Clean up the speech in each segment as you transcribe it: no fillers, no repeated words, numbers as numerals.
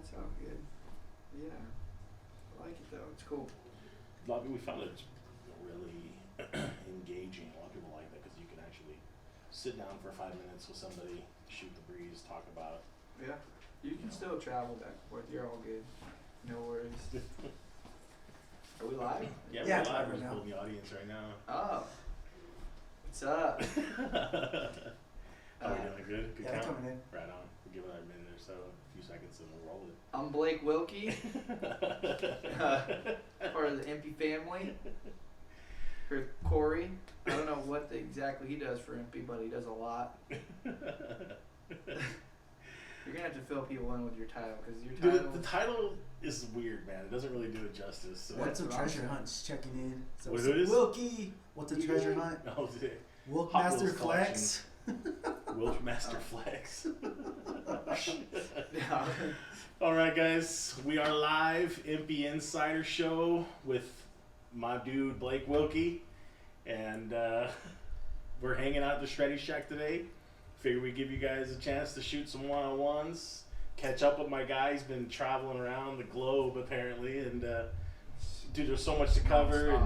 that sounds good. Yeah, I like it though. It's cool. A lot of people, we found it really engaging. A lot of people like that because you can actually sit down for 5 minutes with somebody, shoot the breeze, talk about. Yeah, you can still travel back and forth. You're all good. No worries. Are we live? Yeah, Yeah, we're live. We're right just now. pulling the audience right now. Oh, what's up? How are we doing? Good? Good Yeah, they're count? coming in. Right on. We'll give it a minute or so, a few seconds, and we'll roll it. I'm Blake Wilkey, part of the EMPI family. For Corey, I don't know what exactly he does for EMPI, but he does a lot. You're gonna have to fill people in with your title because your title. Dude, the title is weird, man. It doesn't really do it justice. So. What's a That's treasure awesome. hunt's checking in? So What it's it is? Wilkie. What's a treasure hunt? Oh, Wilk Hot Master Wheels Flex. Wilk Master Flex. Yeah. All right, guys, we are live, EMPI Insider show with my dude Blake Wilkey, and we're hanging out at the Shreddy Shack today. Figure we give you guys a chance to shoot some one-on-ones, catch up with my guy. He's been traveling around the globe apparently, and dude, there's so much to cover,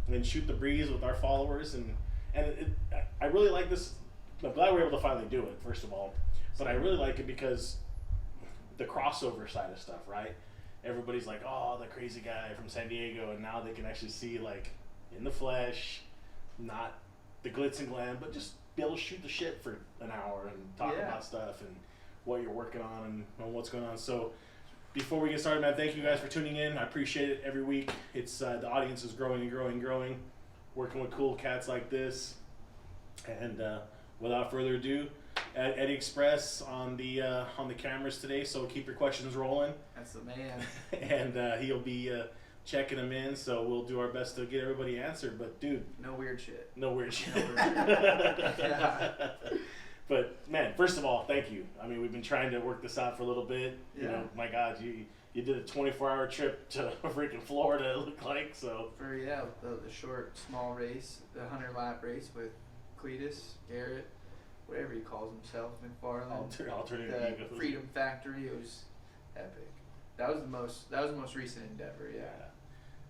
and shoot the breeze with our followers, and I really like this. I'm glad we're able to finally do it, first of all, but I really like it because the crossover side of stuff, right? Everybody's like, oh, the crazy guy from San Diego, and now they can actually see, like, in the flesh, not the glitz and glam, but just be able to shoot the shit for an hour and talk Yeah. about stuff and what you're working on and what's going on. So before we get started, man, thank you guys for tuning in. I appreciate it every week. It's the audience is growing and growing and growing, working with cool cats like this. And without further ado, Eddie Express on the cameras today, so keep your questions rolling. That's the man. And he'll be checking them in, so we'll do our best to get everybody answered. But dude, No weird shit. no weird shit. No weird shit. Yeah. But man, first of all, thank you. I mean, we've been trying to work this out for a little bit. You Yeah. know, my God, you did a 24-hour trip to freaking Florida, it looked like. So For the short, small race, the 100-lap race with Cletus, Garrett, whatever he calls himself, McFarland. alternative The egos. Freedom Factory. It was epic. That was the most recent endeavor. Yeah.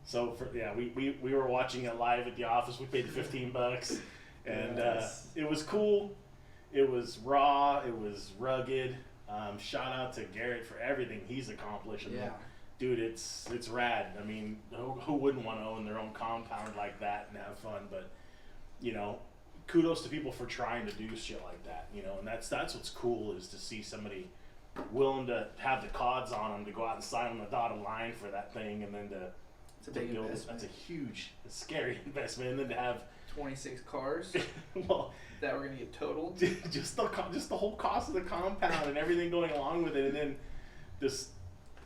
So we were watching it live at the office. We paid $15, and Yes. it was cool. It was raw. It was rugged. Shout out to Garrett for everything he's accomplished. And Yeah. dude, it's rad. I mean, who wouldn't want to own their own compound like that and have fun? But you know, kudos to people for trying to do shit like that. You know, and that's what's cool is to see somebody willing to have the cods on them to go out and sign on the dotted line for that thing, and then It's a big build investment. That's a huge, scary investment, and then to have 26 cars well, that were gonna get totaled. just the whole cost of the compound and everything going along with it, and then this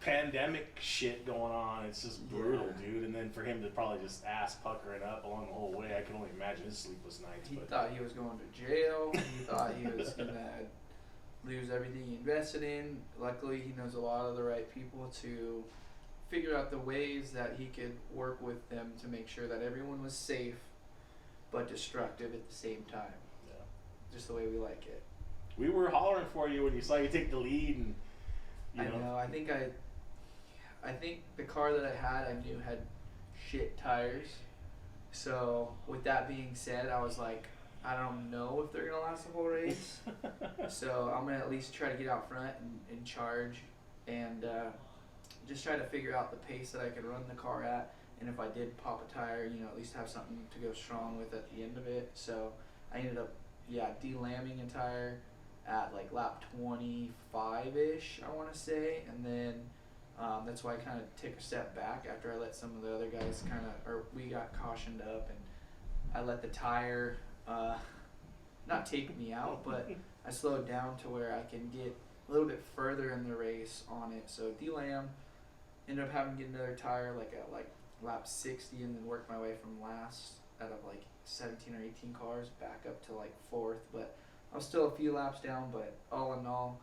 pandemic shit going on. It's just brutal, Yeah. dude. And then for him to probably just ass puckering up along the whole way, I can only imagine his sleepless nights. He But thought he was going to jail. He thought he was gonna lose everything he invested in. Luckily, he knows a lot of the right people to figure out the ways that he could work with them to make sure that everyone was safe but destructive at the same time. yeah. Just the way we like it. We were hollering for you when you saw you take the lead, and you I know. know. I think the car that I had, I knew had shit tires. So with that being said, I was like, I don't know if they're gonna last the whole race. So I'm gonna at least try to get out front and charge, and just try to figure out the pace that I could run the car at. And if I did pop a tire, you know, at least have something to go strong with at the end of it. So I ended up, de-lambing a tire at like lap 25-ish, I want to say, and then that's why I kind of took a step back after I let some of the other guys we got cautioned up, and I let the tire not take me out, but I slowed down to where I can get a little bit further in the race on it. So de-lamb, ended up having to get another tire at lap 60, and then work my way from last out of like 17 or 18 cars back up to like 4th, but I was still a few laps down. But all in all,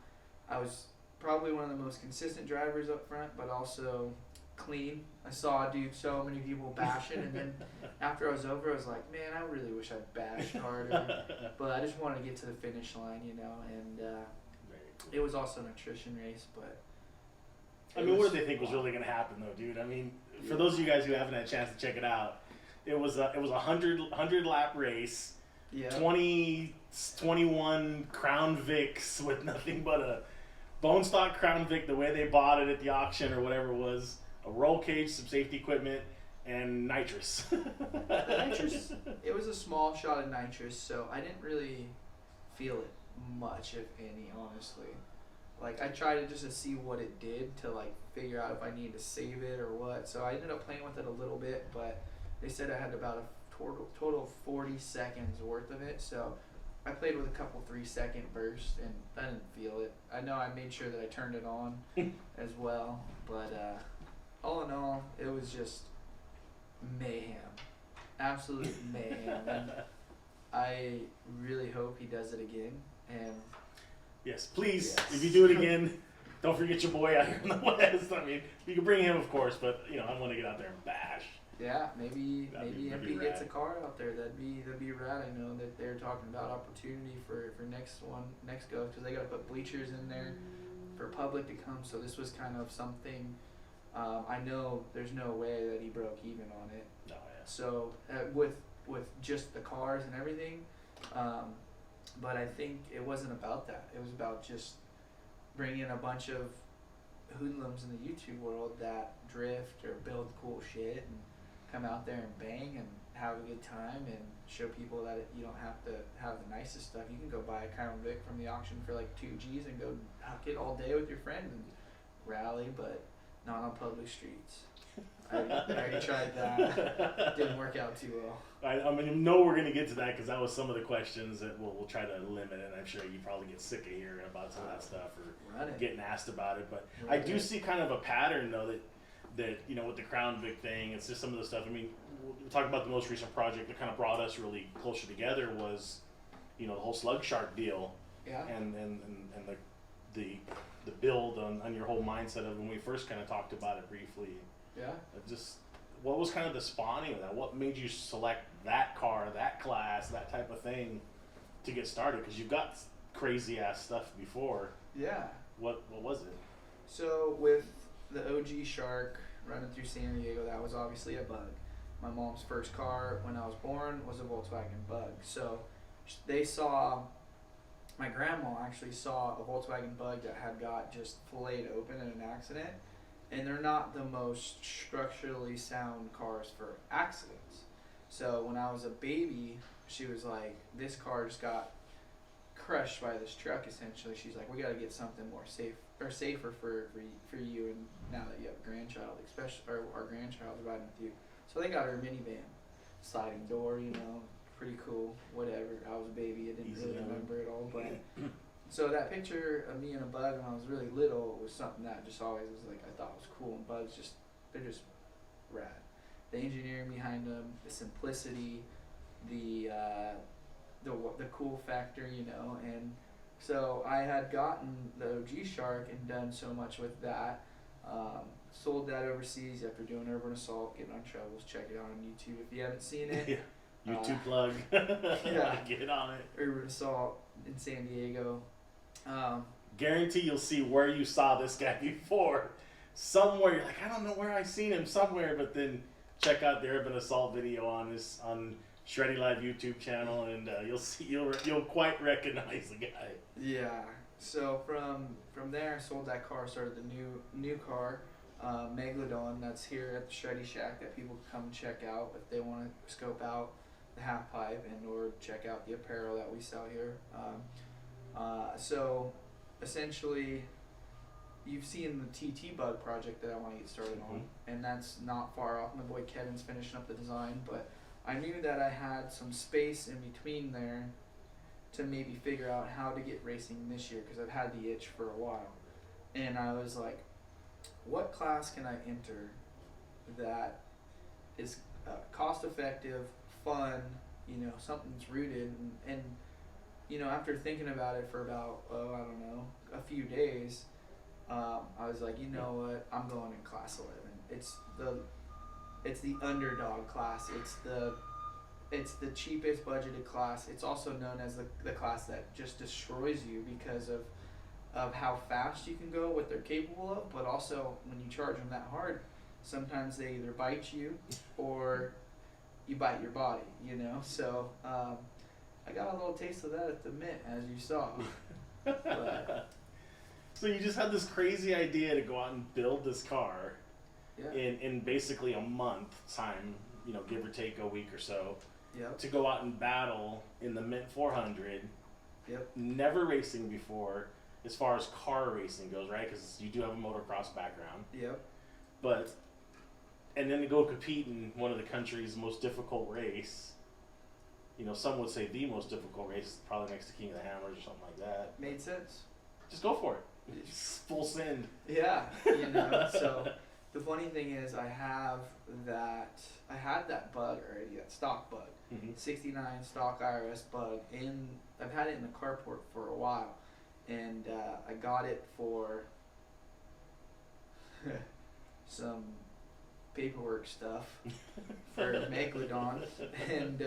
I was probably one of the most consistent drivers up front, but also clean. I saw so many people bashing, and then after I was over, I was like, man, I really wish I bashed harder, but I just wanted to get to the finish line, you know. And Very cool. it was also an attrition race, but I mean, what did they think was really going to happen, though, dude? I mean, for those of you guys who haven't had a chance to check it out, it was a 100 lap race, Yeah. 21 Crown Vics with nothing but a bone stock Crown Vic, the way they bought it at the auction or whatever it was, a roll cage, some safety equipment, and nitrous. Nitrous. It was a small shot of nitrous, so I didn't really feel it much, if any, honestly. Like, I tried just to see what it did to, like, figure out if I needed to save it or what. So I ended up playing with it a little bit, but they said I had about a total of 40 seconds worth of it. So I played with a couple 3-second bursts, and I didn't feel it. I know I made sure that I turned it on as well, but all in all, it was just mayhem. Absolute mayhem. And I really hope he does it again. And Yes, please. Yes. If you do it again, don't forget your boy out here in the West. I mean, you can bring him, of course, but you know, I want to get out there and bash. yeah, maybe That'd be EMPI gets a rad. car out there. That'd be rad. I know that they're talking about opportunity for next go, because they got to put bleachers in there for public to come. So this was kind of something. I know there's no way that he broke even on it. Oh, yeah. So with just the cars and everything, but I think it wasn't about that. It was about just bringing a bunch of hoodlums in the YouTube world that drift or build cool shit and come out there and bang and have a good time and show people that you don't have to have the nicest stuff. You can go buy a Crown Vic from the auction for like 2 G's and go huck it all day with your friend and rally, but not on public streets. I already tried that. Didn't work out too well. I mean, no, we're going to get to that because that was some of the questions that we'll try to limit, and I'm sure you probably get sick of hearing about some of that stuff or Run it. getting asked about it. But Run I do it. see kind of a pattern, though, that you know, with the Crown Vic thing, it's just some of the stuff. I mean, we'll talk about the most recent project that kind of brought us really closer together was, you know, the whole Slug Shark deal. Yeah. And the build on your whole mindset of when we first kind of talked about it briefly. Yeah. Just what was kind of the spawning of that? What made you select that car, that class, that type of thing to get started? Because you've got crazy ass stuff before. Yeah. What was it? So with the OG Shark running through San Diego, that was obviously a Bug. My mom's first car when I was born was a Volkswagen Bug. So my grandma actually saw a Volkswagen Bug that had got just filleted open in an accident. And they're not the most structurally sound cars for accidents. So when I was a baby, she was like, this car just got crushed by this truck, essentially. She's like, we got to get something more safer for you, and now that you have a grandchild, especially, or our grandchild's riding with you. So they got her minivan, sliding door, you know, pretty cool, whatever. I was a baby, I didn't Easy really on. remember it all, but so that picture of me and a Bug when I was really little was something that just always was like, I thought was cool, and Bugs they're just rad. The engineering behind them, the simplicity, the cool factor, you know. And so I had gotten the OG Shark and done so much with that. Sold that overseas after doing Urban Assault, getting on Troubles. Check it out on YouTube if you haven't seen it. Yeah. YouTube plug. Yeah. Get on it. Urban Assault in San Diego. Guarantee you'll see where you saw this guy before. Somewhere you're like, I don't know where I've seen him somewhere, but then check out the Urban Assault video on shreddylyfe YouTube channel, and you'll quite recognize the guy. Yeah. So from there, I sold that car. Started the new car, Megalodon. That's here at the Shreddy Shack that people can come check out if they want to scope out the half pipe and or check out the apparel that we sell here. So essentially, you've seen the TT Bug project that I want to get started on, and that's not far off. My boy Kevin's finishing up the design, but I knew that I had some space in between there to maybe figure out how to get racing this year, because I've had the itch for a while. And I was like, what class can I enter that is cost effective, fun, you know, something's rooted, and you know, after thinking about it for about, I don't know, a few days, I was like, you know what, I'm going in class 11. It's the underdog class. It's the cheapest budgeted class. It's also known as the class that just destroys you because of of how fast you can go, what they're capable of, but also when you charge them that hard, sometimes they either bite you or you bite your body, you know? So I got a little taste of that at the Mint, as you saw. But, So you just had this crazy idea to go out and build this car yeah. in basically a month time, you know, give or take a week or so, Yep. to go out and battle in the Mint 400. Yep. Never racing before, as far as car racing goes, right? Because you do have a motocross background. Yep. But, and then to go compete in one of the country's most difficult race. You know, some would say the most difficult race, probably next to King of the Hammers or something like that. Made sense. Just go for it. It's full send. Yeah, you know. So the funny thing is, I had that bug already, that stock bug, 69 stock IRS bug. I've had it in the carport for a while, and I got it for some paperwork stuff for Megalodon, and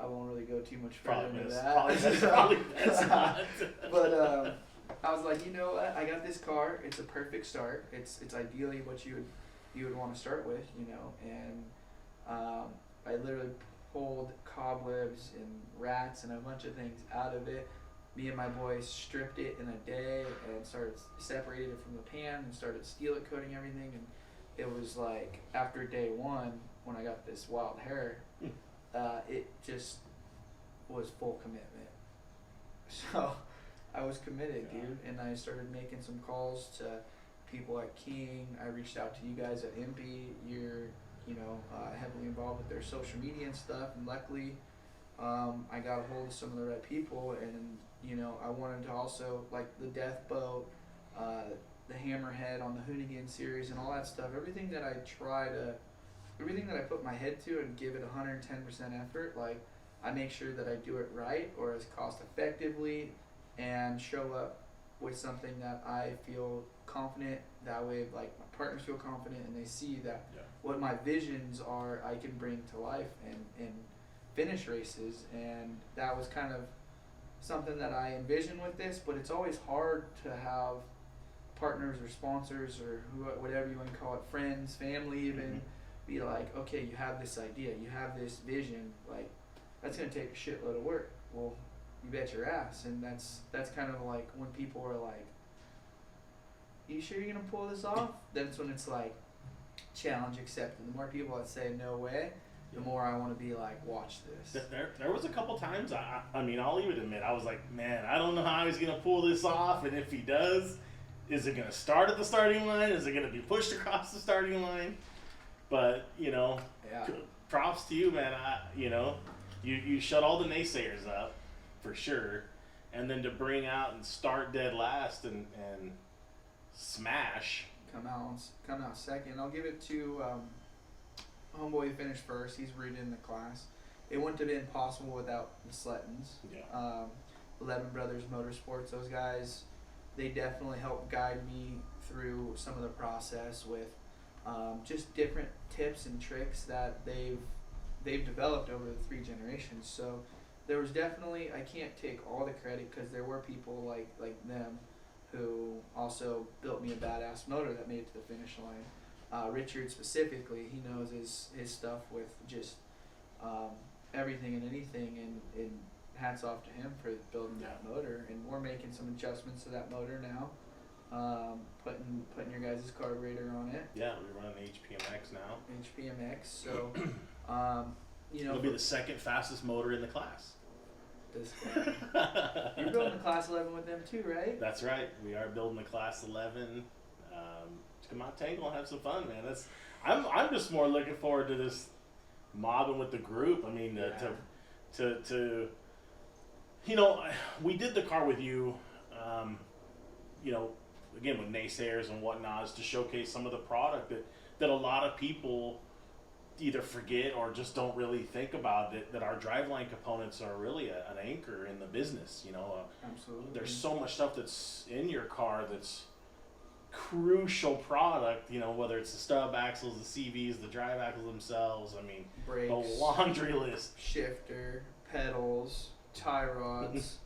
I won't really go too much further into that. Probably best not. But I was like, you know what? I got this car. It's a perfect start. It's ideally what you would want to start with, you know. And I literally pulled cobwebs and rats and a bunch of things out of it. Me and my boys stripped it in a day and separated it from the pan and started steel coating everything. And it was like after day one, when I got this wild hair, it just was full commitment. So I was committed, dude, and I started making some calls to people at King. I reached out to you guys at EMPI. You're, you know, heavily involved with their social media and stuff, and luckily I got a hold of some of the right people, and, you know, I wanted to also, like the Death Boat, the Hammerhead on the Hoonigan series and all that stuff, everything that I put my head to and give it 110% effort, like, I make sure that I do it right or as cost effectively and show up with something that I feel confident. That way, like, my partners feel confident and they see that what my visions are, I can bring to life and finish races. And that was kind of something that I envisioned with this, but it's always hard to have partners or sponsors or whatever you want to call it, friends, family even, be like, okay, you have this idea, you have this vision, like, that's going to take a shitload of work. Well, you bet your ass. And that's kind of like when people are like, you sure you're going to pull this off? That's when it's like, challenge accepted. The more people that say no way, the more I want to be like, watch this. There was a couple times, I mean, I'll even admit, I was like, man, I don't know how he's going to pull this off, and if he does, is it going to start at the starting line? Is it going to be pushed across the starting line? But, you know, props to you, man. You know, you shut all the naysayers up, for sure, and then to bring out and start dead last and smash. Come out second. I'll give it to homeboy who finished first. He's rooted in the class. It wouldn't have been possible without the Slettons. Yeah. 11 Brothers Motorsports. Those guys, they definitely helped guide me through some of the process with just different tips and tricks that they've developed over the 3 generations. So there was definitely, I can't take all the credit because there were people like them who also built me a badass motor that made it to the finish line. Richard specifically, he knows his stuff with just everything and anything, and hats off to him for building that motor. And we're making some adjustments to that motor now, putting your guys' carburetor on it. Yeah, we're running HPMX now. HPMX, so you know, it'll be the second fastest motor in the class. You're building the class 11 with them too, right? That's right. We are building the class 11. To come out tangle and have some fun, man. I'm just more looking forward to this mobbing with the group. I mean, to you know, we did the car with you, you know, again with naysayers and whatnot, is to showcase some of the product that a lot of people either forget or just don't really think about, that our driveline components are really an anchor in the business. You know, absolutely. There's so much stuff that's in your car that's crucial product. You know, whether it's the stub axles, the CVs, the drive axles themselves. I mean, brakes, the laundry list. Shifter, pedals, tie rods,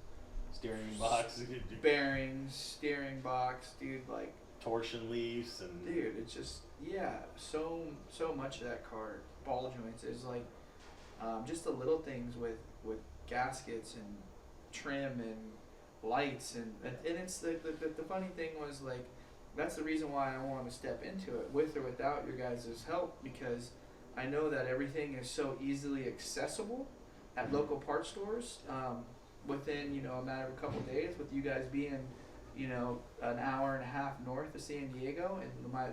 steering box, bearings, steering box, dude. Like, torsion leaves, and dude, it's just so much of that car. Ball joints is like just the little things with gaskets and trim and lights and it's the funny thing was like that's the reason why I wanted to step into it with or without your guys' help, because I know that everything is so easily accessible at local parts stores within a matter of a couple days, with you guys being an hour and a half north of San Diego, and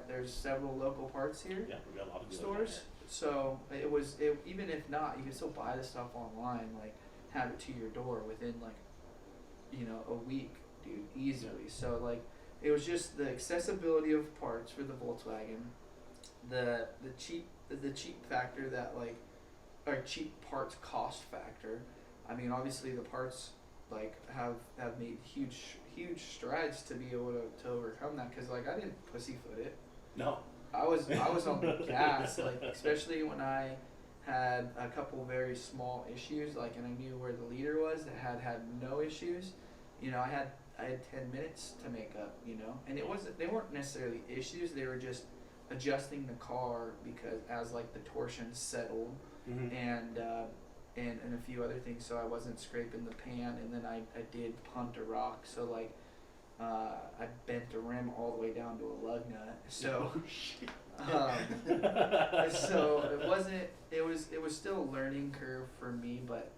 there's several local parts here. Yeah, we got a lot of stores. So even if not, you can still buy the stuff online, like have it to your door within like a week, dude, easily. Yeah. So like it was just the accessibility of parts for the Volkswagen, the cheap factor that like, or cheap parts cost factor. I mean, obviously the parts like have made huge strides to be able to overcome that, because like I didn't pussyfoot it. No. I was on the gas, like especially when I had a couple very small issues, like, and I knew where the leader was that had no issues. I had 10 minutes to make up, and they weren't necessarily issues. They were just adjusting the car because as like the torsion settled, and a few other things, so I wasn't scraping the pan, and then I did punt a rock, so like I bent the rim all the way down to a lug nut. So, so it was still a learning curve for me. But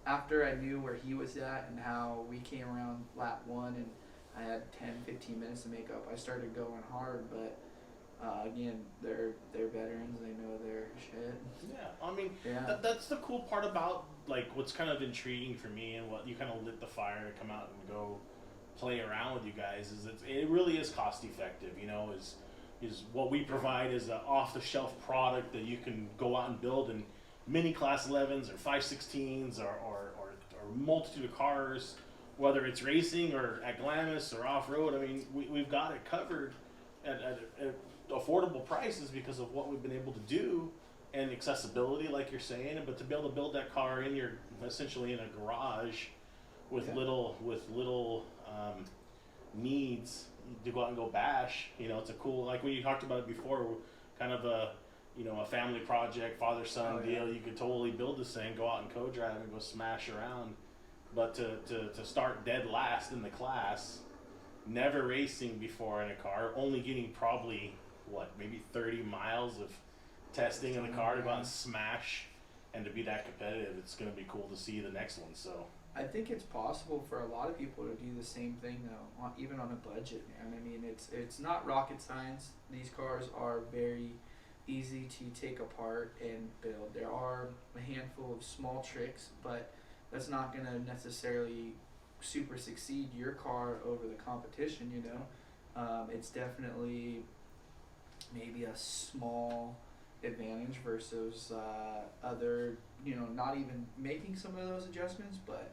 after I knew where he was at and how we came around lap 1, and I had 10-15 minutes to make up, I started going hard. But again, they're veterans. They know their shit. Yeah, I mean, that's the cool part about like what's kind of intriguing for me, and what you kind of lit the fire to come out and go play around with you guys, is it really is cost effective. Is what we provide is an off the shelf product that you can go out and build in mini class 11s or 516s or multitude of cars, whether it's racing or at Glamis or off road. I mean, we've got it covered at affordable prices because of what we've been able to do, and accessibility, like you're saying. But to be able to build that car in your essentially in a garage with little needs to go out and go bash, it's a cool, like when you talked about it before, kind of a family project, father-son deal. You could totally build this thing, go out and co-drive and go smash around. But to start dead last in the class, never racing before in a car, only getting probably maybe 30 miles of testing in the car to go out and smash, and to be that competitive, it's going to be cool to see the next one. So I think it's possible for a lot of people to do the same thing though, even on a budget, man. I mean, it's not rocket science. These cars are very easy to take apart and build. There are a handful of small tricks, but that's not going to necessarily super succeed your car over the competition. It's definitely maybe a small advantage versus other, not even making some of those adjustments, but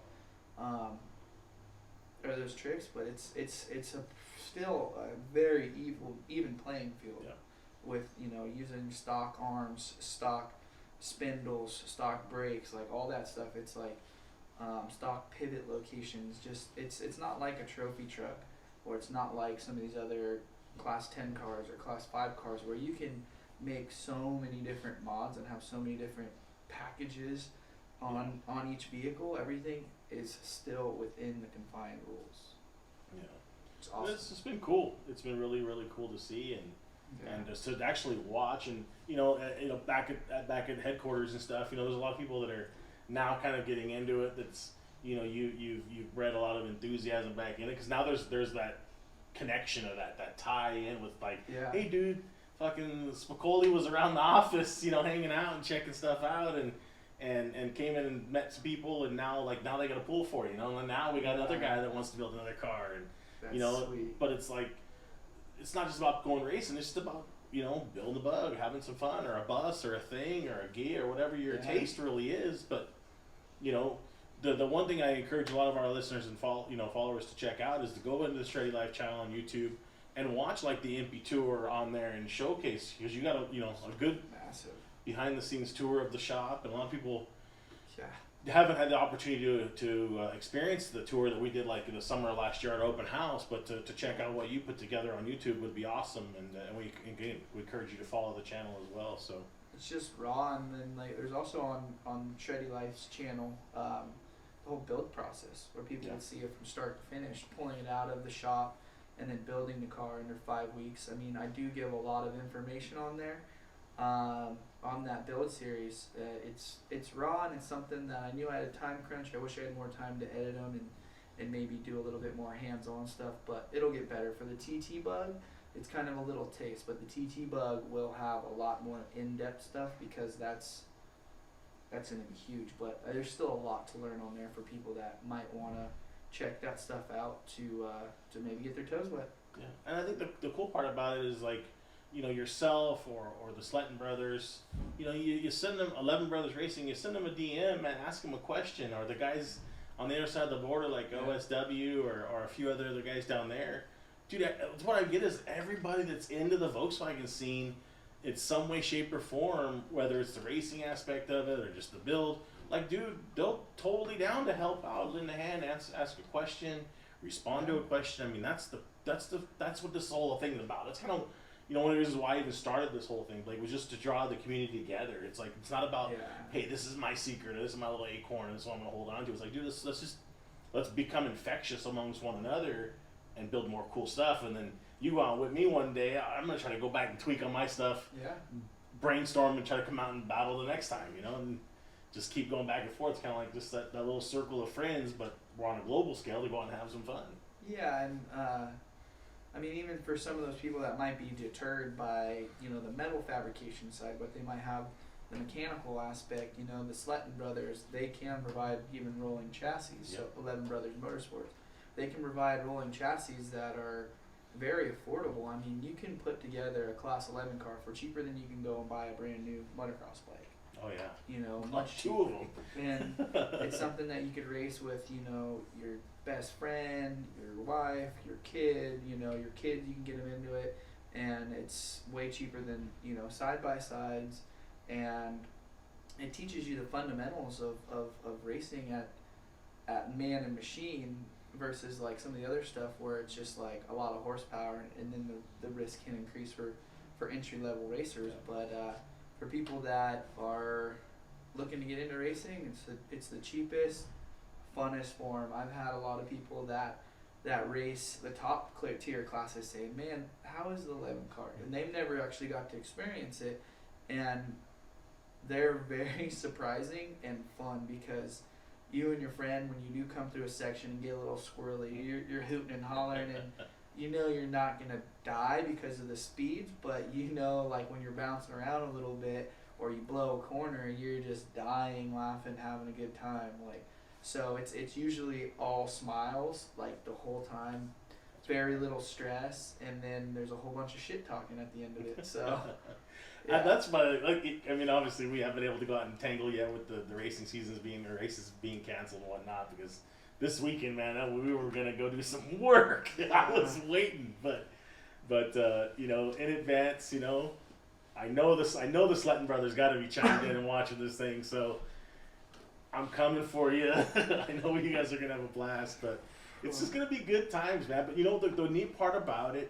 or those tricks, but it's still a very even playing field with using stock arms, stock spindles, stock brakes, like all that stuff. It's like stock pivot locations. Just it's not like a trophy truck, or it's not like some of these other class 10 cars or class 5 cars where you can make so many different mods and have so many different packages on each vehicle. Everything is still within the confined rules. Yeah, it's awesome. It's been cool. It's been really, really cool to see, and just to actually watch, and back at headquarters and stuff. There's a lot of people that are now kind of getting into it. That's you've bred a lot of enthusiasm back in it, because now there's that connection of that tie in with like, hey dude, fucking Spicoli was around the office, hanging out and checking stuff out, and came in and met some people, and now they got a pool for you, and now we got another guy that wants to build another car, and that's sweet. But it's like, it's not just about going racing, it's just about building a bug, having some fun, or a bus, or a thing, or a gear, or whatever your taste really is. But the one thing I encourage a lot of our listeners and followers to check out is to go into the Shreddy Life channel on YouTube and watch like the EMPI tour on there and showcase, because you got a good massive behind the scenes tour of the shop, and a lot of people haven't had the opportunity to experience the tour that we did like in the summer of last year at open house, but to check out what you put together on YouTube would be awesome, and we encourage you to follow the channel as well. So It's just raw, and then like there's also on Shreddy Life's channel the whole build process where people can see it from start to finish, pulling it out of the shop and then building the car under 5 weeks. I mean, I do give a lot of information on there on that build series. It's raw, and it's something that I knew I had a time crunch. I wish I had more time to edit them and maybe do a little bit more hands-on stuff, but it'll get better. For the TT Bug, it's kind of a little taste, but the TT Bug will have a lot more in-depth stuff because that's going to be huge. But there's still a lot to learn on there for people that might want to check that stuff out to maybe get their toes wet. yeah, and I think the cool part about it is like, you know, yourself or the Sletton brothers, you know, you send them 11 Brothers Racing, you send them a DM and ask them a question, or the guys on the other side of the border like OSW or a few other guys down there. Dude, what I get is everybody that's into the Volkswagen scene, in some way, shape, or form, whether it's the racing aspect of it or just the build, like, dude, they'll totally down to help out, lend a hand, ask a question, respond to a question. I mean, that's what this whole thing is about. It's kind of, you know, one of the reasons why I even started this whole thing, like, was just to draw the community together. It's like, it's not about, hey, this is my secret, this is my little acorn, this is what I'm gonna hold on to. It's like, dude, let's become infectious amongst one another and build more cool stuff. And then you go out with me one day, I'm gonna try to go back and tweak on my stuff, brainstorm, and try to come out and battle the next time, you know, and just keep going back and forth. It's kind of like just that little circle of friends, but we're on a global scale to go out and have some fun. Yeah, and I mean, even for some of those people that might be deterred by, you know, the metal fabrication side, but they might have the mechanical aspect, you know, the Sletton brothers, they can provide even rolling chassis. So 11 Brothers Motorsports, they can provide rolling chassis that are very affordable. I mean, you can put together a Class 11 car for cheaper than you can go and buy a brand new motocross bike. Oh yeah. You know, Like much two cheaper. of them. And it's something that you could race with, you know, your best friend, your wife, your kid, you know, your kids, you can get them into it. And it's way cheaper than, you know, side-by-sides. And it teaches you the fundamentals of racing at man and machine versus like some of the other stuff where it's just like a lot of horsepower, and then the risk can increase for entry-level racers. But for people that are looking to get into racing, it's the cheapest, funnest form. I've had a lot of people that race the top tier classes say, man, how is the 11 car? And they've never actually got to experience it, and they're very surprising and fun because you and your friend, when you do come through a section and get a little squirrely, you're hooting and hollering, and you know you're not gonna die because of the speeds, but you know, like when you're bouncing around a little bit or you blow a corner, you're just dying, laughing, having a good time. Like, so it's usually all smiles like the whole time, very little stress, and then there's a whole bunch of shit talking at the end of it. So That's my, like, I mean, obviously we haven't been able to go out and tangle yet with the racing seasons or races being canceled and whatnot, because this weekend, man, we were gonna go do some work. I was waiting, but you know, in advance, you know, I know the Sletton brothers got to be chimed in and watching this thing, so I'm coming for you. I know you guys are gonna have a blast, but it's just gonna be good times, man. But you know, the neat part about it,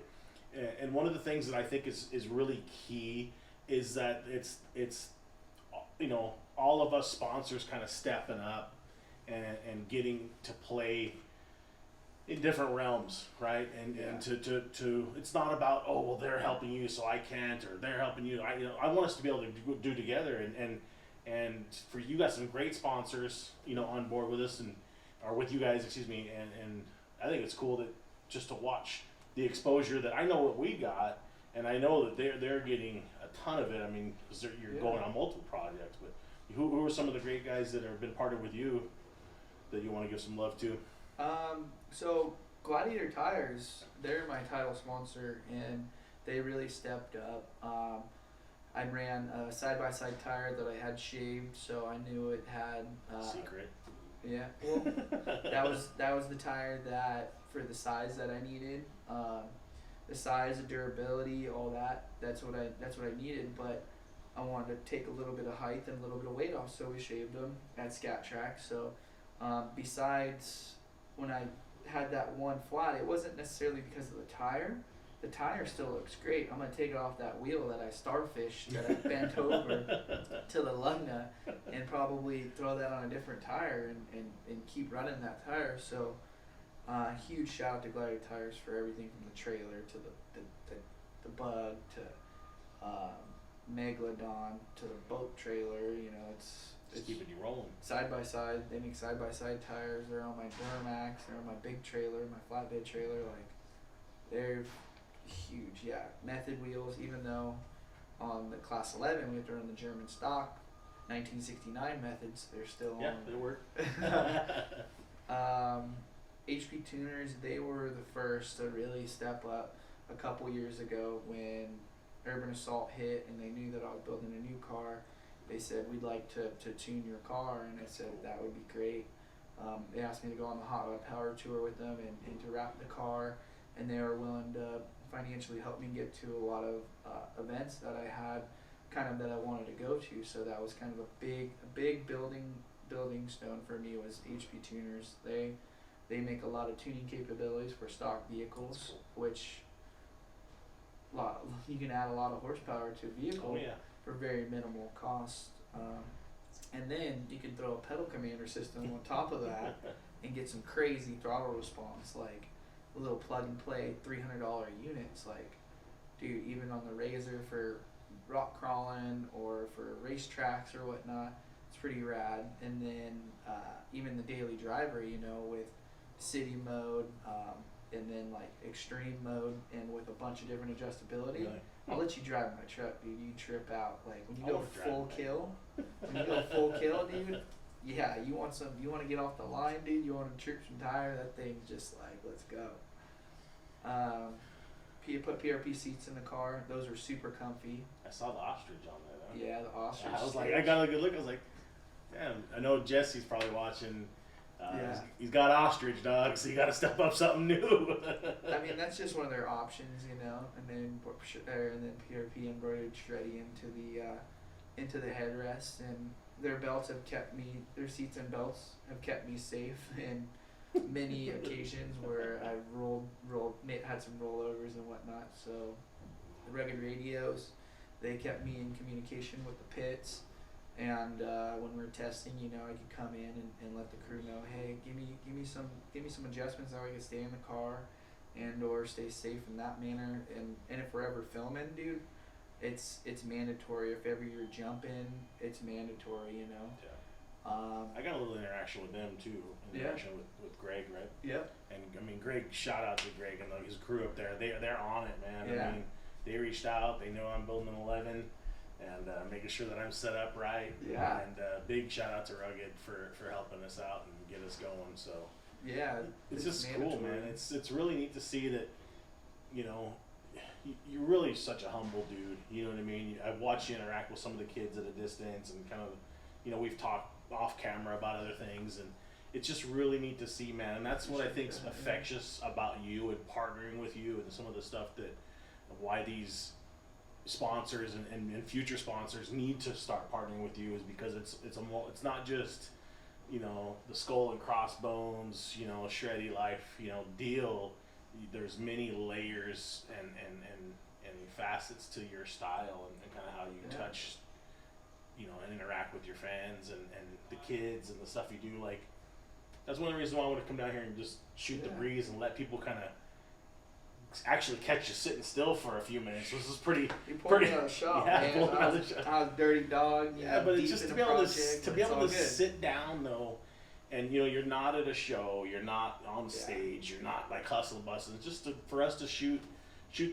and one of the things that I think is really key, is that it's you know, all of us sponsors kind of stepping up and getting to play in different realms, right? And to it's not about, oh, well, they're helping you so I can't, or they're helping you. I want us to be able to do together, and for you guys, some great sponsors, you know, on board with us or with you guys, excuse me, and I think it's cool that just to watch the exposure that I know what we got, and I know that they're getting a ton of it. I mean, because you're going on multiple projects, but who are some of the great guys that have been partnered with you that you want to give some love to? So Gladiator Tires, they're my title sponsor, and they really stepped up. I ran a side-by-side tire that I had shaved, so I knew it had Secret. Yeah, well, that was the tire that for the size that I needed. The size, the durability, all that. That's what I needed. But I wanted to take a little bit of height and a little bit of weight off, so we shaved them at Scat Track. So besides when I had that one flat, it wasn't necessarily because of the tire. The tire still looks great. I'm gonna take it off that wheel that I starfished, that I bent over to the lug nut, and probably throw that on a different tire and keep running that tire. So huge shout out to Gladiator Tires for everything from the trailer to the Bug to Megalodon to the boat trailer. You know, it's keeping you rolling. Side by side, they make side by side tires. They're on my Duramax. They're on my big trailer, my flatbed trailer. Like, they're huge. Yeah, method wheels. Even though on the Class 11 we have to run the German stock 1969 methods, they're still yeah, on. they work. HP Tuners, they were the first to really step up a couple years ago when Urban Assault hit and they knew that I was building a new car. They said, we'd like to tune your car, and I said that would be great. They asked me to go on the Hot Rod Power Tour with them and to wrap the car, and they were willing to financially help me get to a lot of events that I had kind of that I wanted to go to. So that was kind of a big building stone for me was HP Tuners. They make a lot of tuning capabilities for stock vehicles, which you can add a lot of horsepower to a vehicle for very minimal cost. And then you can throw a pedal commander system on top of that and get some crazy throttle response, like a little plug and play $300 units. Like, dude, even on the Razor for rock crawling or for racetracks or whatnot, it's pretty rad. And then even the daily driver, you know, with city mode, and then like extreme mode, and with a bunch of different adjustability. Really? I'll let you drive my truck, dude. You trip out. Like when you go full kill, dude. Yeah, you want to get off the line, dude. You want to trip some tire. That thing just like, let's go. You put PRP seats in the car. Those are super comfy. I saw the ostrich on there though. Yeah, the ostrich. I was like, I got a good look. I was like, damn. I know Jesse's probably watching. Yeah. He's got ostrich, dog, so you got to step up something new. I mean, that's just one of their options, you know. And then PRP embroidered shreddy into the headrest, and their belts have kept me. Their seats and belts have kept me safe in many occasions where I've had some rollovers and whatnot. So the rugged radios, they kept me in communication with the pits. And when we were testing, you know, I could come in and let the crew know, hey, give me some adjustments so I can stay in the car and or stay safe in that manner. And if we're ever filming, dude, it's mandatory. If ever you're jumping, it's mandatory, you know. Yeah. I got a little interaction with them too. Interaction with Greg, right? Yep. And I mean, Greg, shout out to Greg and his crew up there. They're on it, man. Yeah. I mean, they reached out. They know I'm building an 11. And making sure that I'm set up right. Yeah. And big shout out to Rugged for helping us out and get us going. So yeah, it's just mandatory. cool, man. It's really neat to see that, you know, you're really such a humble dude. You know what I mean? I've watched you interact with some of the kids at a distance, and kind of, you know, we've talked off camera about other things, and it's just really neat to see, man. And that's what I think's infectious about you and partnering with you and some of the stuff why these sponsors and future sponsors need to start partnering with you is because it's not just, you know, the skull and crossbones, you know, shreddylyfe, you know, deal. There's many layers and facets to your style and kind of how you touch, you know, and interact with your fans and the kids and the stuff you do. Like, that's one of the reasons why I want to come down here and just shoot the breeze and let people kind of actually catch you sitting still for a few minutes. This is pretty. You pulled me out of the shop, man. I was a dirty dog. Yeah, but it's just to be able to sit down though, and you know, you're not at a show, you're not on stage, you're not like hustle busting. It's just for us to shoot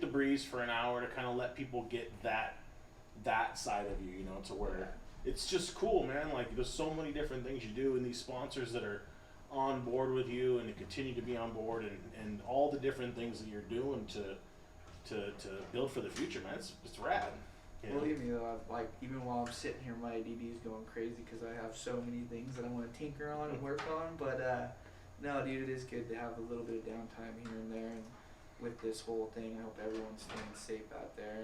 the breeze for an hour to kind of let people get that side of you, you know, to where it's just cool, man. Like, there's so many different things you do, and these sponsors that are on board with you and to continue to be on board, and all the different things that you're doing to build for the future, man. It's rad. Believe me though, like, even while I'm sitting here, my ADD is going crazy because I have so many things that I want to tinker on and work on. But no, dude, it is good to have a little bit of downtime here and there. And with this whole thing, I hope everyone's staying safe out there.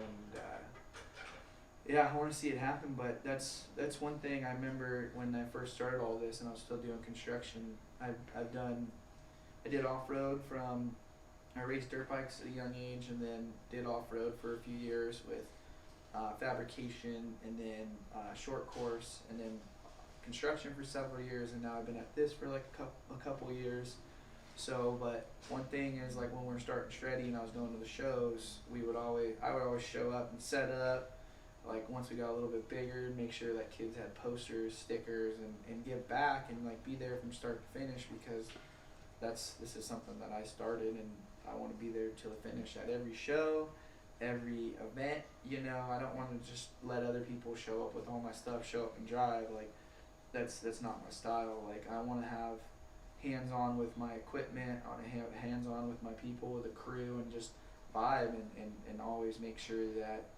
And Yeah, I want to see it happen, but that's one thing I remember when I first started all this, and I was still doing construction. I did off road from. I raced dirt bikes at a young age, and then did off road for a few years with fabrication, and then short course, and then construction for several years, and now I've been at this for like a couple years. So, but one thing is like when we were starting Shreddy and I was going to the shows, I would always show up and set up. Like once we got a little bit bigger, make sure that kids had posters, stickers, and give back and like be there from start to finish, because this is something that I started, and I want to be there till the finish at every show, every event. You know, I don't want to just let other people show up with all my stuff, show up and drive. Like that's not my style. Like I want to have hands on with my equipment, I want to have hands on with my people, the crew, and just vibe and always make sure that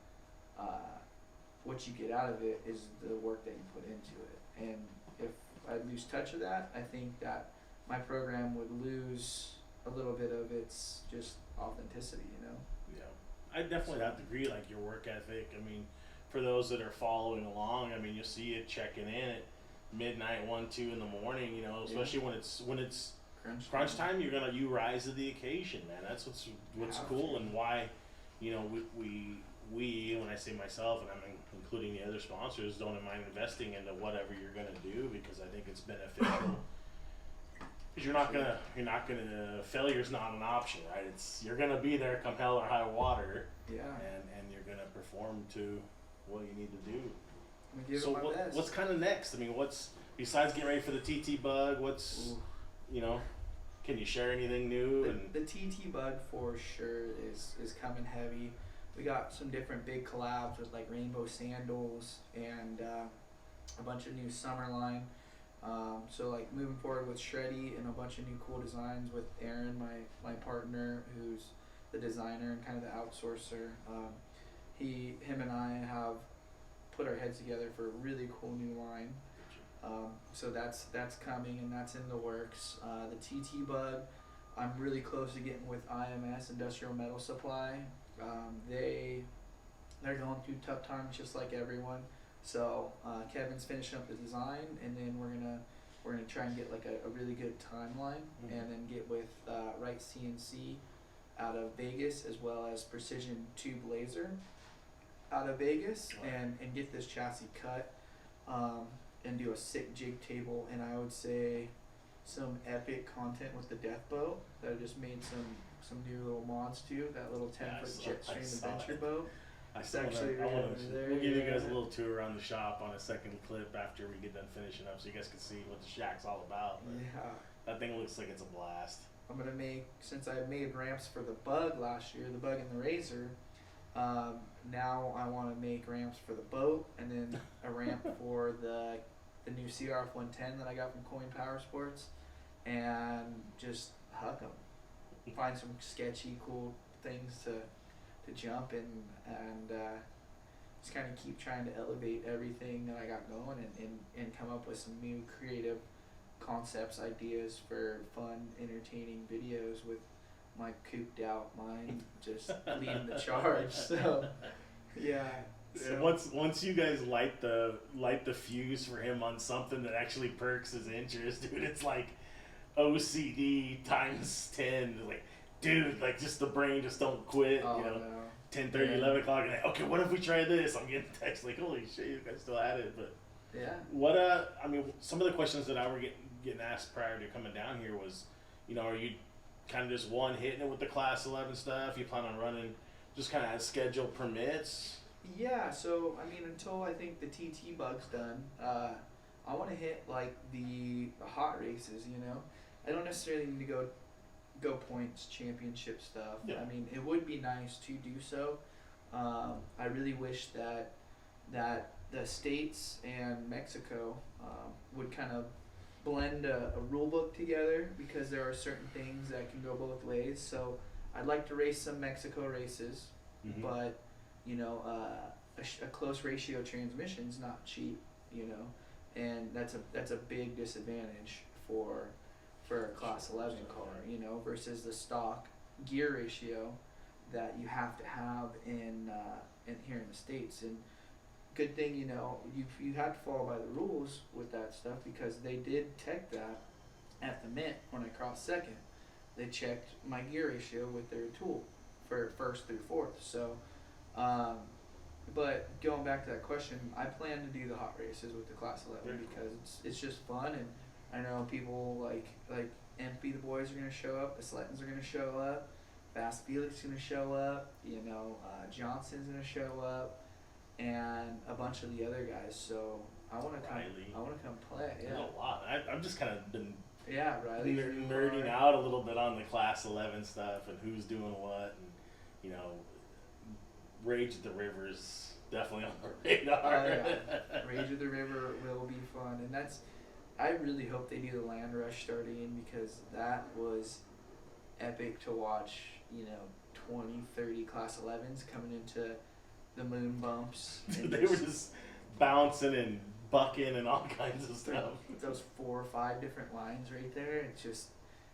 what you get out of it is the work that you put into it. And if I lose touch of that, I think that my program would lose a little bit of its just authenticity, you know? Yeah, I definitely have to agree. Like your work ethic. I mean, for those that are following along, I mean, you'll see it checking in at midnight, 1, 2 in the morning. You know, especially when it's crunch time. You rise to the occasion, man. That's what's cool, and why, you know, we when I say myself, and I'm including the other sponsors, don't mind investing into whatever you're gonna do, because I think it's beneficial. Because you're not gonna failure's not an option, right? You're gonna be there come hell or high water. Yeah. And you're gonna perform to what you need to do. I'm gonna give So it my best. what's kind of next? I mean, what's besides getting ready for the TT bug? What's you know? Can you share anything new? The TT bug for sure is coming heavy. We got some different big collabs with like rainbow sandals and a bunch of new summer line. So like moving forward with Shreddy and a bunch of new cool designs with Aaron, my partner, who's the designer and kind of the outsourcer. Him and I have put our heads together for a really cool new line. So that's coming and that's in the works. The TT bug, I'm really close to getting with IMS, Industrial Metal Supply. They're going through tough times just like everyone. So Kevin's finishing up the design, and then we're gonna try and get like a really good timeline, and then get with Right CNC out of Vegas, as well as Precision Tube Laser out of Vegas, and get this chassis cut, and do a sick jig table, and I would say some epic content with the death boat that I just made some new little mods to, that little 10-foot Jetstream adventure boat. We'll give you guys a little tour around the shop on a second clip after we get done finishing up, so you guys can see what the shack's all about. But yeah, that thing looks like it's a blast. I'm gonna make, since I made ramps for the bug last year, the bug and the razor. Now I want to make ramps for the boat, and then a ramp for the new CRF 110 that I got from Coin Power Sports, and just huck them. Find some sketchy, cool things to jump and just kind of keep trying to elevate everything that I got going, and come up with some new creative concepts, ideas for fun, entertaining videos with my cooped out mind just leading the charge. So yeah. So Once you guys light the fuse for him on something that actually perks his interest, dude, it's like OCD times 10. Like, dude, like just the brain just don't quit. Oh, you know, no. 10:30, 11 o'clock, and okay, what if we try this? I'm getting text like, holy shit, you guys still at it. But yeah. what I mean, some of the questions that I were getting asked prior to coming down here was, you know, are you kind of just hitting it with the class 11 stuff? You plan on running just kind of as schedule permits? Yeah, so I mean, until I think the TT bug's done, I want to hit like the hot races. You know, I don't necessarily need to go points, championship stuff. Yeah. I mean, it would be nice to do so. I really wish that the states and Mexico would kind of blend a rule book together, because there are certain things that can go both ways. So I'd like to race some Mexico races, but you know, a close ratio transmission's not cheap, you know, and that's a big disadvantage for a class 11 car, you know, versus the stock gear ratio that you have to have in here in the States. And good thing, you know, you had to follow by the rules with that stuff because they did tech that at the Mint when I crossed second. They checked my gear ratio with their tool for first through fourth. So, but going back to that question, I plan to do the hot races with the Class 11 because it's just fun, and I know people like EMPI, the boys are gonna show up, the Slettons are gonna show up, Fast Felix is gonna show up, you know, Johnson's gonna show up, and a bunch of the other guys. So I want to come. Riley. I want to come play. Yeah. There's a lot. I've just kind of been Riley. nerding out a little bit on the Class 11 stuff and who's doing what, and you know, Rage at the River's definitely on the radar. Oh yeah, Rage of the River will be fun, and I really hope they do the Land Rush starting in because that was epic to watch. You know, 20, 30 Class 11s coming into the moon bumps. They were just bouncing and bucking and all kinds of stuff. Those 4 or 5 different lines right there.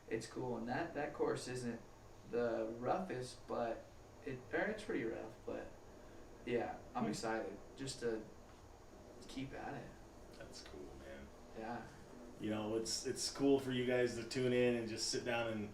It's cool, and that course isn't the roughest, but it's pretty rough. But yeah, I'm excited just to keep at it. That's cool, man. Yeah. You know, it's cool for you guys to tune in and just sit down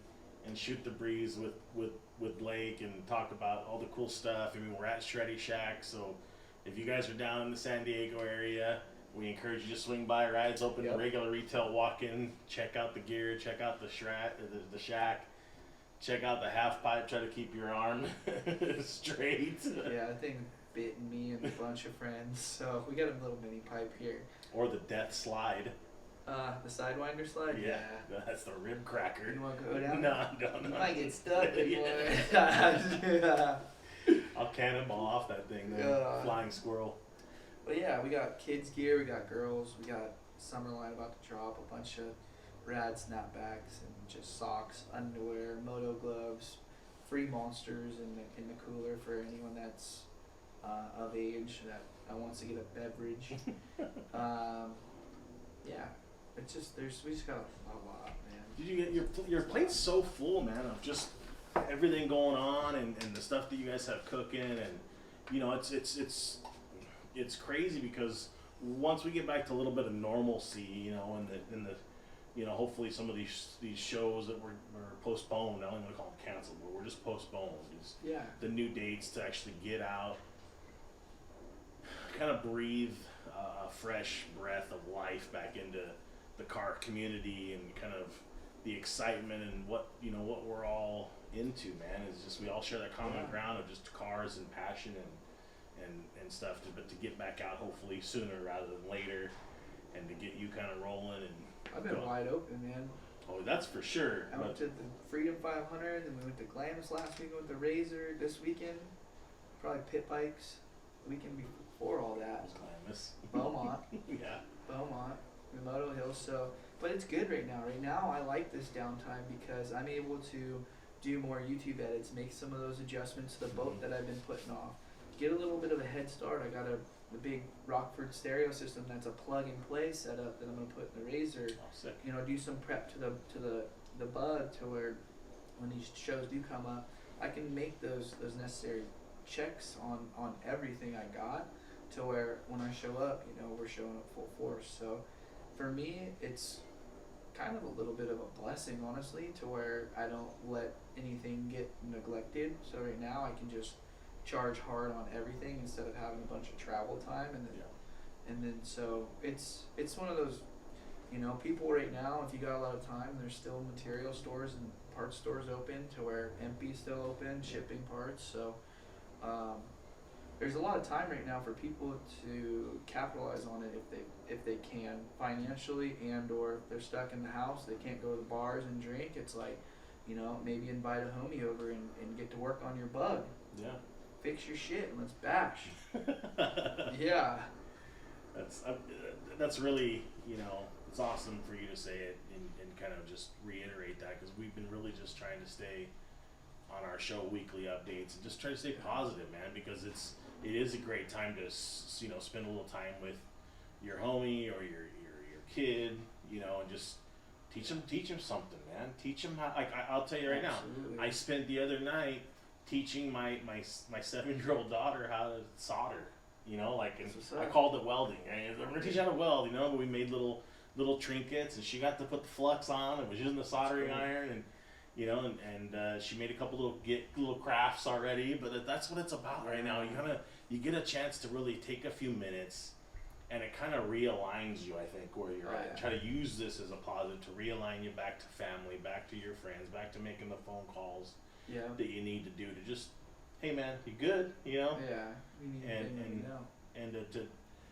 and shoot the breeze with Blake and talk about all the cool stuff. I mean, we're at Shreddy Shack, so if you guys are down in the San Diego area, we encourage you to swing by. Rides open to regular retail walk-in. Check out the gear. Check out the shack. Check out the half pipe. Try to keep your arm straight. Yeah, that thing bit me and a bunch of friends. So we got a little mini pipe here. Or the death slide. The Sidewinder slide? Yeah, that's the rib cracker. You want to go down? No. You might get stuck anymore. I'll cannonball off that thing, then. Flying squirrel. But yeah, we got kids gear, we got girls, we got summer line about to drop, a bunch of rad snapbacks and just socks, underwear, moto gloves, free monsters in the cooler for anyone that's of age that wants to get a beverage. Yeah, it's just we just got a lot, man. Did you get your plate's so full, man, of just everything going on and the stuff that you guys have cooking, and you know it's crazy because once we get back to a little bit of normalcy, you know, in the you know, hopefully some of these shows that were postponed, I don't want to call them canceled, but we're just postponed. Yeah. The new dates to actually get out, kind of breathe a fresh breath of life back into the car community and kind of the excitement and what we're all into, man. Is just we all share that common ground of just cars and passion and stuff. But to get back out hopefully sooner rather than later, and to get you kind of rolling and. I've been wide open, man. Oh, that's for sure. I went to the Freedom 500, and we went to Glamis last week. Went to Razor this weekend. Probably pit bikes. The weekend before all that. Glamis. Beaumont. Yeah. Beaumont. Remoto Hills. So, but it's good right now. Right now, I like this downtime because I'm able to do more YouTube edits, make some of those adjustments to the boat that I've been putting off, get a little bit of a head start. I got the big Rockford stereo system that's a plug-and-play setup that I'm gonna put in the Razor. Oh, sick. You know, do some prep to the bug to where when these shows do come up, I can make those necessary checks on everything I got to where when I show up, you know, we're showing up full force. So for me, it's kind of a little bit of a blessing, honestly, to where I don't let anything get neglected. So right now I can just charge hard on everything instead of having a bunch of travel time, and then so it's one of those, you know, people right now, if you got a lot of time, there's still material stores and parts stores open to where EMPI's still open, shipping parts. So there's a lot of time right now for people to capitalize on it if they can financially, and or if they're stuck in the house, they can't go to the bars and drink. It's like, you know, maybe invite a homie over and get to work on your bug. Yeah. Fix your shit and let's bash. Yeah. That's really, you know, it's awesome for you to say it and kind of just reiterate that, because we've been really just trying to stay on our show weekly updates and just try to stay positive, man, because it is a great time to, you know, spend a little time with your homie or your kid, you know, and just teach them something, man. Teach them how. Like I'll tell you right Absolutely. now, I spent the other night teaching my 7-year-old daughter how to solder. You know, like, and That's what's I up. called it welding. Right? We're gonna teach you how to weld. You know, but we made little trinkets, and she got to put the flux on. And was using the soldering That's cool. iron, and you know, and she made a couple little crafts already. But that's what it's about right now. You get a chance to really take a few minutes, and it kind of realigns you. I think where you're at. Yeah. Try to use this as a positive to realign you back to family, back to your friends, back to making the phone calls Yeah. that you need to do to just, hey man, you good? You know. Yeah. We need And to know. and to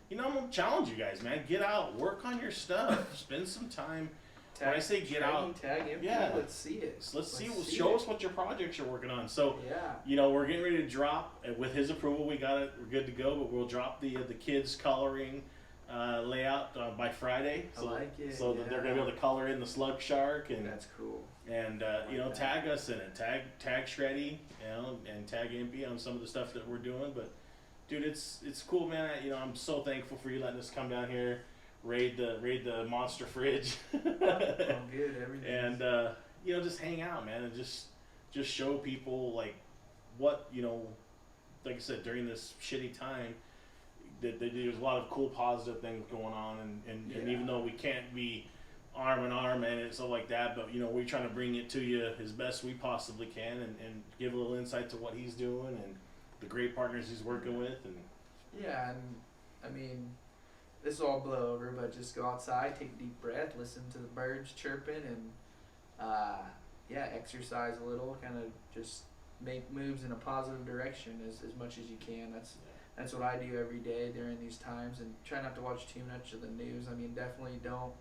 you know, I'm gonna challenge you guys, man. Get out, work on your stuff, spend some time. When I say get out, tag EMPI, yeah. let's see it. So let's show us what your projects you're working on. So Yeah. you know, we're getting ready to drop with his approval. We got it. We're good to go. But we'll drop the kids coloring layout by Friday. So, I like it. So that they're gonna be able to color in the slug shark and That's cool. and you know, tag us in it. Tag Shreddy, you know, and tag EMPI on some of the stuff that we're doing. But dude, it's cool, man. You know, I'm so thankful for you letting us come down here, raid the monster fridge, I'm good. Everything. and you know, just hang out, man, and just show people like what, you know, like I said, during this shitty time, that there's a lot of cool positive things going on, and even though we can't be arm in arm and stuff like that, but you know, we're trying to bring it to you as best we possibly can, and give a little insight to what he's doing and the great partners he's working with. And Yeah, and I mean, this will all blow over, but just go outside, take a deep breath, listen to the birds chirping, and exercise a little, kind of just make moves in a positive direction as much as you can. That's what I do every day during these times, and try not to watch too much of the news. I mean, definitely don't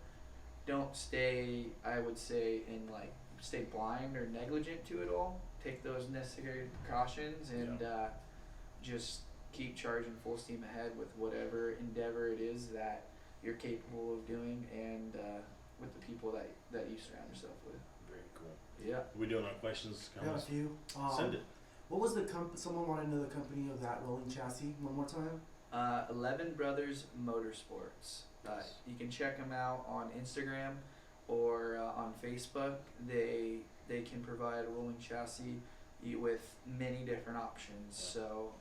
stay, I would say, stay blind or negligent to it all. Take those necessary precautions and just keep charging full steam ahead with whatever endeavor it is that you're capable of doing, and with the people that you surround yourself with. very cool. Yeah. We doing our questions? I got a Comments? few. Send it. What was the someone wanted to know the company of that rolling chassis one more time? 11 Brothers Motorsports. You can check them out on Instagram or on Facebook. They can provide a rolling chassis with many different options. So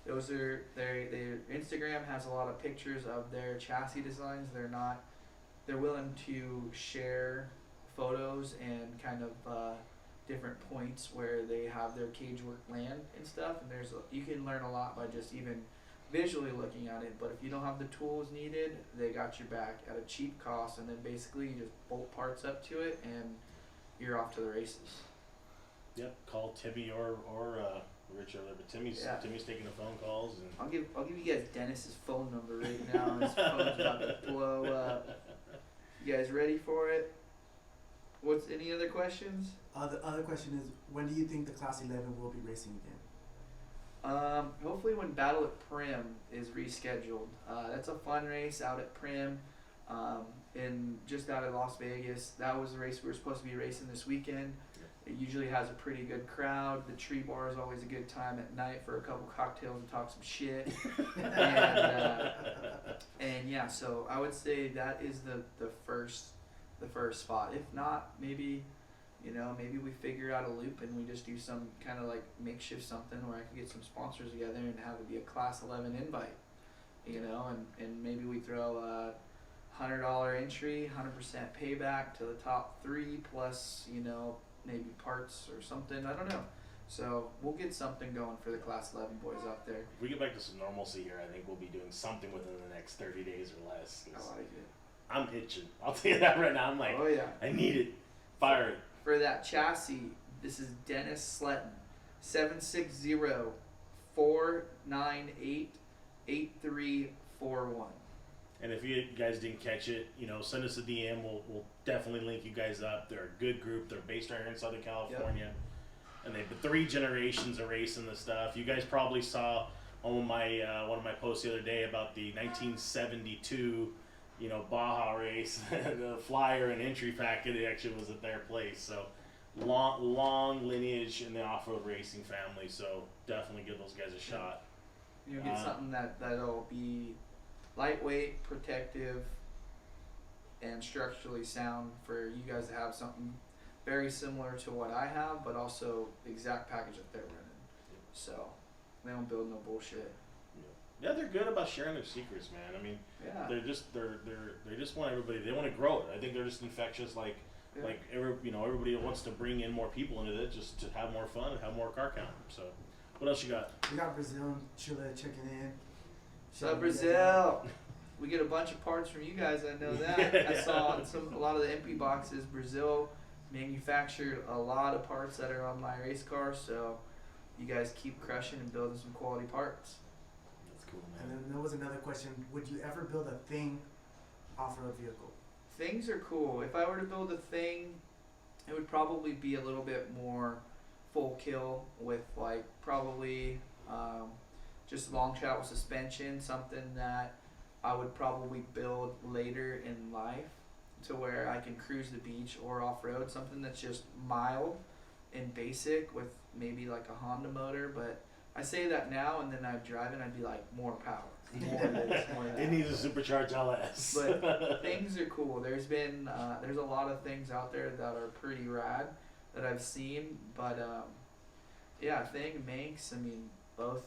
those are their Instagram has a lot of pictures of their chassis designs. They're willing to share photos and kind of different points where they have their cage work land and stuff, and you can learn a lot by just even visually looking at it. But if you don't have the tools needed, they got your back at a cheap cost, and then basically you just bolt parts up to it and you're off to the races. Yep. Call Timmy or Richard. But Timmy's taking the phone calls, and I'll give you guys Dennis's phone number right now. His phone's about to blow up. You guys ready for it? What's any other questions? The other question is, when do you think the Class 11 will be racing again? Hopefully when Battle at Prim is rescheduled. That's a fun race out at Prim, in just out of Las Vegas. That was the race we were supposed to be racing this weekend. It usually has a pretty good crowd. The tree bar is always a good time at night for a couple cocktails and talk some shit. and yeah, so I would say that is the first spot. If not, maybe we figure out a loop and we just do some kind of like makeshift something where I could get some sponsors together and have it be a Class 11 invite, and maybe we throw a $100 entry, 100% payback to the top 3 plus, maybe parts or something. I don't know. So we'll get something going for the Class 11 boys out there. if we get back to some normalcy here, I think we'll be doing something within the next 30 days or less. I like it. I'm itching. I'll tell you that right now. I'm like, Oh yeah. I need it. Fire it. For that chassis, this is Dennis Sletton, 760-498-8341. And if you guys didn't catch it, send us a DM. We'll definitely link you guys up. They're a good group. They're based right here in Southern California. And they've been 3 generations of racing this stuff. You guys probably saw on one of my posts the other day about the 1972 Baja race. The flyer and entry packet actually was at their place. So long lineage in the off-road racing family. So definitely give those guys a shot. You'll get something that'll be lightweight, protective, and structurally sound for you guys to have something very similar to what I have, but also the exact package that they're running. So they don't build no bullshit. Yeah, they're good about sharing their secrets, man. I mean, Yeah. they just want everybody. They want to grow it. I think they're just infectious, like everybody wants to bring in more people into it just to have more fun and have more car count. So, what else you got? We got Brazil and Chile checking in. So Brazil, we get a bunch of parts from you guys. I know that. I saw on a lot of the EMPI boxes. Brazil manufactured a lot of parts that are on my race car. So you guys keep crushing and building some quality parts. That's cool, And man. then there was another question: would you ever build a thing off-road vehicle? Things are cool. If I were to build a thing, it would probably be a little bit more full kill with like probably just long travel suspension, something that I would probably build later in life to where I can cruise the beach or off-road, something that's just mild and basic with maybe like a Honda motor. But I say that now, and then I'd drive it and I'd be like, more power. More this, more that. It needs a supercharged LS. But things are cool. There's a lot of things out there that are pretty rad that I've seen. But yeah, thing Manx. I mean, both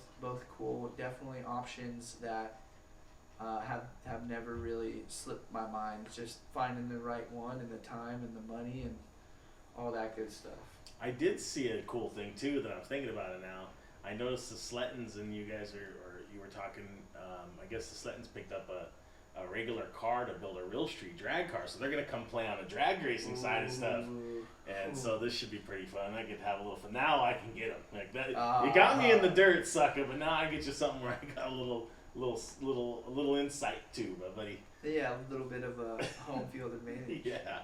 cool. Definitely options that have never really slipped my mind. It's just finding the right one and the time and the money and all that good stuff. I did see a cool thing too that I'm thinking about it now. I noticed the Slettons and you guys you were talking. I guess the Slettons picked up a regular car to build a real street drag car, so they're gonna come play on the drag racing side of stuff. And so this should be pretty fun. I could have a little fun. Now I can get them like that. You got me in the dirt, sucker, but now I get you something where I got a little insight too, my buddy. Yeah, a little bit of a home field advantage. Yeah,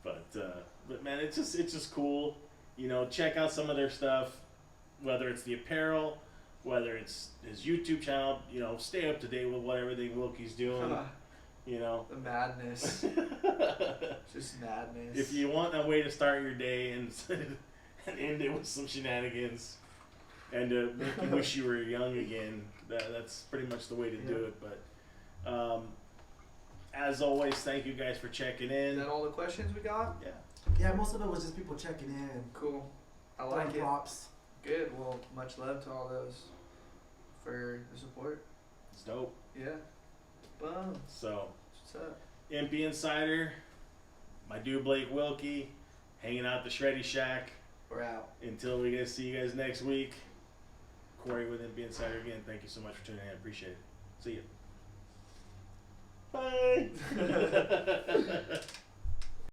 but man, it's just cool. You know, check out some of their stuff, whether it's the apparel, whether it's his YouTube channel. You know, stay up to date with what everything Wilkey's doing. You know, the madness, just madness. If you want a way to start your day and end it with some shenanigans, and to make you wish you were young again, that's pretty much the way to do it. But as always, thank you guys for checking in. Is that all the questions we got? Yeah. Yeah, most of it was just people checking in. Cool. I like it. Props. Good. Well, much love to all those for the support. It's dope. Yeah. Boom. So, What's up? EMPI Insider, my dude Blake Wilkey, hanging out the Shreddy Shack. We're out. Until we get to see you guys next week. Corey with EMPI Insider again. Thank you so much for tuning in. I appreciate it. See you. Bye.